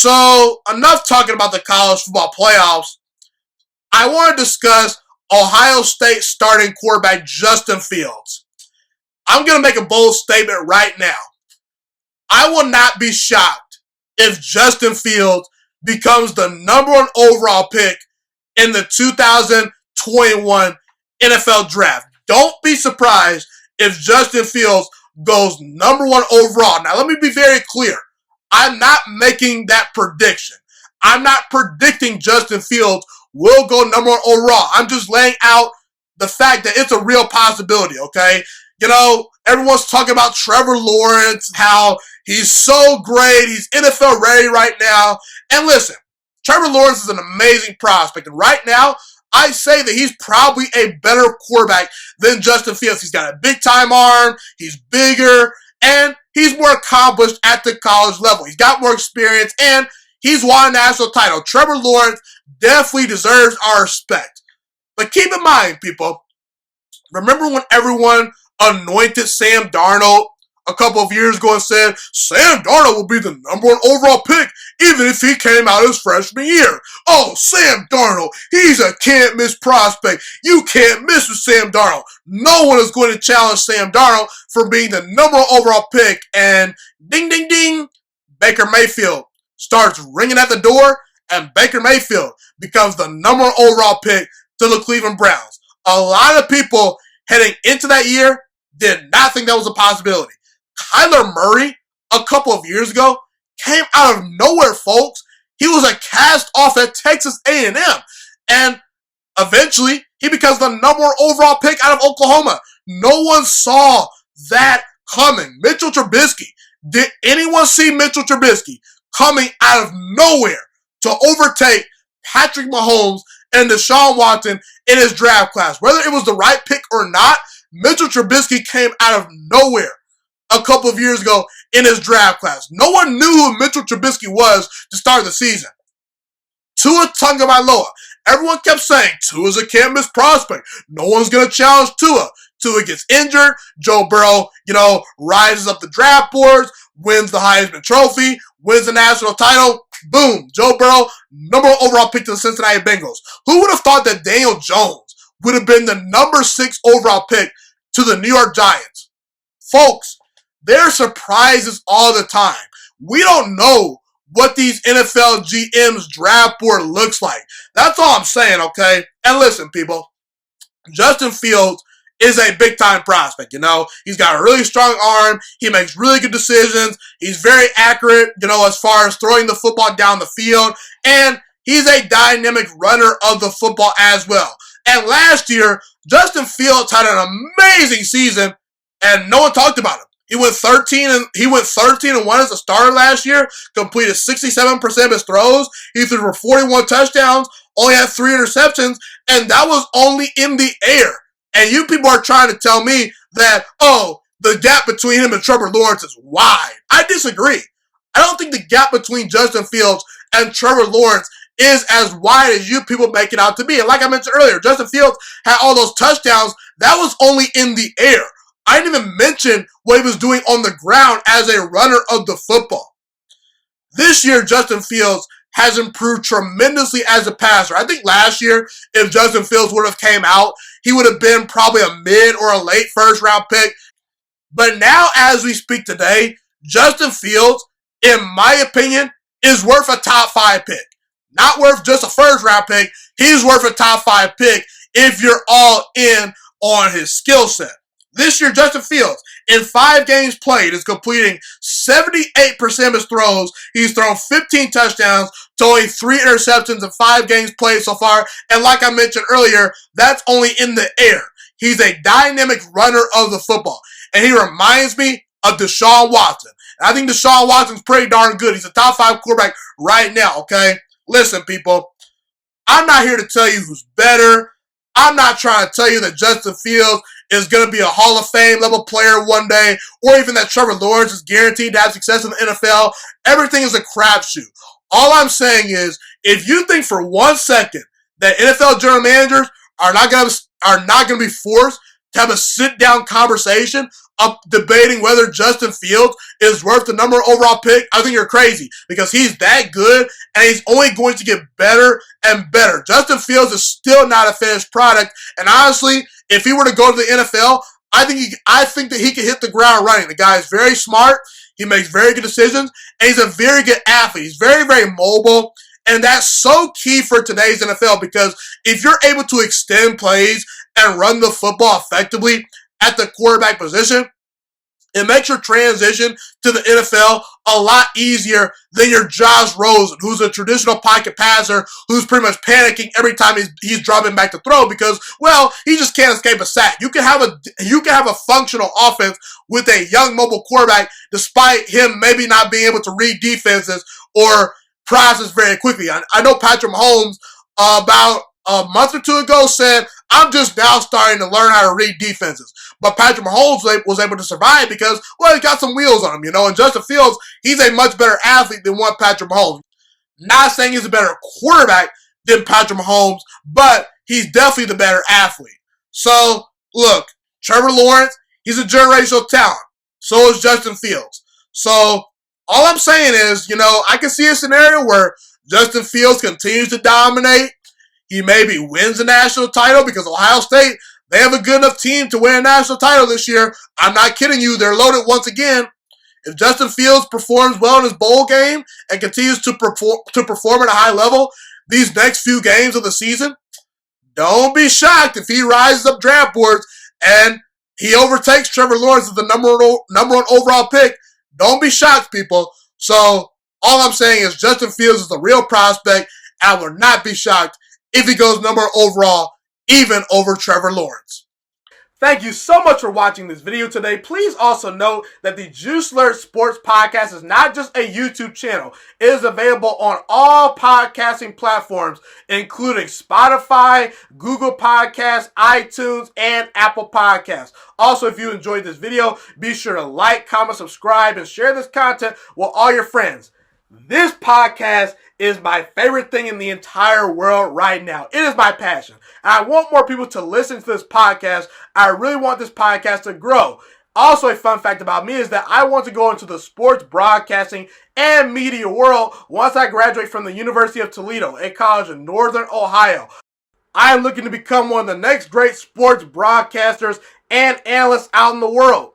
So, enough talking about the college football playoffs. I want to discuss Ohio State starting quarterback Justin Fields. I'm going to make a bold statement right now. I will not be shocked if Justin Fields becomes the number one overall pick in the 2021 NFL Draft. Don't be surprised if Justin Fields goes number one overall. Now, let me be very clear. I'm not making that prediction. I'm not predicting Justin Fields will go number one overall. I'm just laying out the fact that it's a real possibility, okay? You know, everyone's talking about Trevor Lawrence, how he's so great, he's NFL ready right now. And listen, Trevor Lawrence is an amazing prospect. And right now, I say that he's probably a better quarterback than Justin Fields. He's got a big-time arm, he's bigger, and he's more accomplished at the college level. He's got more experience, and he's won a national title. Trevor Lawrence definitely deserves our respect. But keep in mind, people, remember when everyone anointed Sam Darnold a couple of years ago and said, Sam Darnold will be the number one overall pick even if he came out his freshman year. Oh, Sam Darnold, he's a can't-miss prospect. You can't miss with Sam Darnold. No one is going to challenge Sam Darnold for being the number one overall pick. And ding, ding, ding, Baker Mayfield starts ringing at the door, and Baker Mayfield becomes the number one overall pick to the Cleveland Browns. A lot of people heading into that year did not think that was a possibility. Kyler Murray, a couple of years ago, came out of nowhere, folks. He was a cast off at Texas A&M. And eventually, he becomes the number one overall pick out of Oklahoma. No one saw that coming. Mitchell Trubisky. Did anyone see Mitchell Trubisky coming out of nowhere to overtake Patrick Mahomes and Deshaun Watson in his draft class? Whether it was the right pick or not, Mitchell Trubisky came out of nowhere a couple of years ago in his draft class. No one knew who Mitchell Trubisky was to start the season. Tua Tagovailoa. Everyone kept saying, Tua's a can't-miss prospect. No one's going to challenge Tua. Tua gets injured. Joe Burrow, rises up the draft boards, wins the Heisman Trophy, wins the national title. Boom. Joe Burrow, number one overall pick to the Cincinnati Bengals. Who would have thought that Daniel Jones would have been the number 6 overall pick to the New York Giants? Folks, there are surprises all the time. We don't know what these NFL GM's draft board looks like. That's all I'm saying, okay? And listen, people, Justin Fields is a big-time prospect, He's got a really strong arm. He makes really good decisions. He's very accurate, as far as throwing the football down the field. And he's a dynamic runner of the football as well. And last year, Justin Fields had an amazing season, and no one talked about him. He went 13-1 as a starter last year, completed 67% of his throws. He threw for 41 touchdowns, only had 3 interceptions, and that was only in the air. And you people are trying to tell me that, the gap between him and Trevor Lawrence is wide. I disagree. I don't think the gap between Justin Fields and Trevor Lawrence is as wide as you people make it out to be. And like I mentioned earlier, Justin Fields had all those touchdowns. That was only in the air. I didn't even mention what he was doing on the ground as a runner of the football. This year, Justin Fields has improved tremendously as a passer. I think last year, if Justin Fields would have came out, he would have been probably a mid or a late first-round pick. But now, as we speak today, Justin Fields, in my opinion, is worth a top 5 pick. Not worth just a first-round pick. He's worth a top 5 pick if you're all in on his skill set. This year, Justin Fields, in 5 games played, is completing 78% of his throws. He's thrown 15 touchdowns to only 3 interceptions in 5 games played so far. And like I mentioned earlier, that's only in the air. He's a dynamic runner of the football. And he reminds me of Deshaun Watson. And I think Deshaun Watson's pretty darn good. He's a top 5 quarterback right now, okay? Listen, people, I'm not here to tell you who's better. I'm not trying to tell you that Justin Fields is going to be a Hall of Fame level player one day, or even that Trevor Lawrence is guaranteed to have success in the NFL. Everything is a crapshoot. All I'm saying is, if you think for 1 second that NFL general managers are not going to be forced to have a sit-down conversation of debating whether Justin Fields is worth the number overall pick, I think you're crazy because he's that good and he's only going to get better and better. Justin Fields is still not a finished product, and honestly, if he were to go to the NFL, I think that he can hit the ground running. The guy is very smart. He makes very good decisions, and he's a very good athlete. He's very, very mobile, and that's so key for today's NFL because if you're able to extend plays and run the football effectively at the quarterback position, it makes your transition to the NFL a lot easier than your Josh Rosen, who's a traditional pocket passer, who's pretty much panicking every time he's dropping back to throw because, well, he just can't escape a sack. You can have a functional offense with a young mobile quarterback, despite him maybe not being able to read defenses or process very quickly. I know Patrick Mahomes about a month or two ago said, I'm just now starting to learn how to read defenses. But Patrick Mahomes was able to survive because, well, he got some wheels on him, And Justin Fields, he's a much better athlete than one Patrick Mahomes. Not saying he's a better quarterback than Patrick Mahomes, but he's definitely the better athlete. So, look, Trevor Lawrence, he's a generational talent. So is Justin Fields. So, all I'm saying is, I can see a scenario where Justin Fields continues to dominate. He maybe wins the national title because Ohio State, they have a good enough team to win a national title this year. I'm not kidding you. They're loaded once again. If Justin Fields performs well in his bowl game and continues to perform at a high level these next few games of the season, don't be shocked if he rises up draft boards and he overtakes Trevor Lawrence as the number one overall pick. Don't be shocked, people. So all I'm saying is Justin Fields is a real prospect. I will not be shocked if he goes number one overall, even over Trevor Lawrence. Thank you so much for watching this video today. Please also note that the Juice Alert Sports Podcast is not just a YouTube channel. It is available on all podcasting platforms, including Spotify, Google Podcasts, iTunes, and Apple Podcasts. Also, if you enjoyed this video, be sure to like, comment, subscribe, and share this content with all your friends. This podcast is my favorite thing in the entire world right now. It is my passion. And I want more people to listen to this podcast. I really want this podcast to grow. Also, a fun fact about me is that I want to go into the sports broadcasting and media world once I graduate from the University of Toledo, a college in Northern Ohio. I am looking to become one of the next great sports broadcasters and analysts out in the world.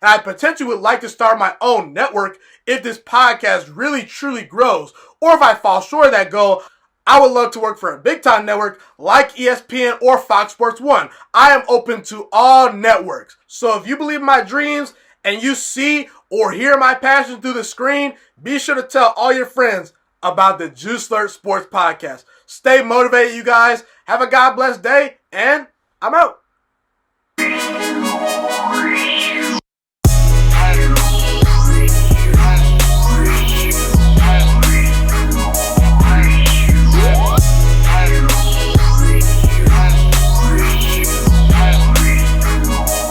And I potentially would like to start my own network if this podcast really truly grows. Or if I fall short of that goal, I would love to work for a big-time network like ESPN or Fox Sports 1. I am open to all networks. So if you believe in my dreams and you see or hear my passion through the screen, be sure to tell all your friends about the Juice Alert Sports Podcast. Stay motivated, you guys. Have a God bless day, and I'm out.